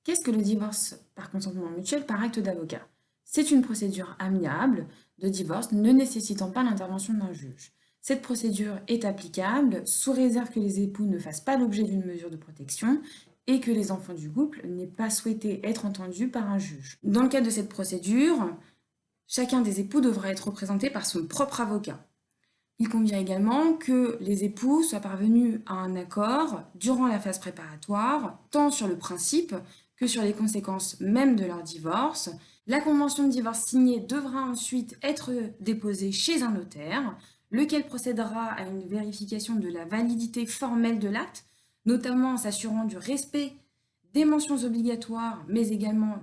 Qu'est-ce que le divorce par consentement mutuel par acte d'avocat? C'est une procédure amiable de divorce ne nécessitant pas l'intervention d'un juge. Cette procédure est applicable sous réserve que les époux ne fassent pas l'objet d'une mesure de protection et que les enfants du couple n'aient pas souhaité être entendus par un juge. Dans le cadre de cette procédure, chacun des époux devra être représenté par son propre avocat. Il convient également que les époux soient parvenus à un accord durant la phase préparatoire, tant sur le principe que sur les conséquences même de leur divorce. La convention de divorce signée devra ensuite être déposée chez un notaire, lequel procédera à une vérification de la validité formelle de l'acte, notamment en s'assurant du respect des mentions obligatoires, mais également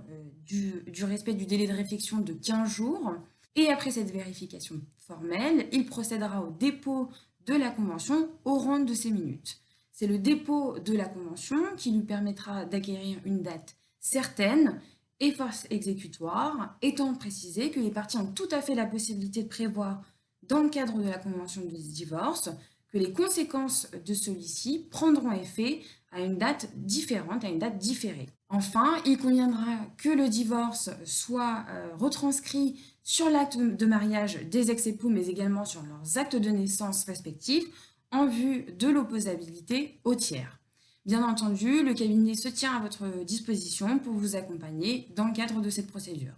du respect du délai de réflexion de 15 jours. Et après cette vérification formelle, il procédera au dépôt de la convention au rang de ces minutes. C'est le dépôt de la convention qui lui permettra d'acquérir une date certaine et force exécutoire, étant précisé que les parties ont tout à fait la possibilité de prévoir, dans le cadre de la convention de divorce, que les conséquences de celui-ci prendront effet à une date différente, à une date différée. Enfin, il conviendra que le divorce soit retranscrit sur l'acte de mariage des ex-époux, mais également sur leurs actes de naissance respectifs, en vue de l'opposabilité au tiers. Bien entendu, le cabinet se tient à votre disposition pour vous accompagner dans le cadre de cette procédure.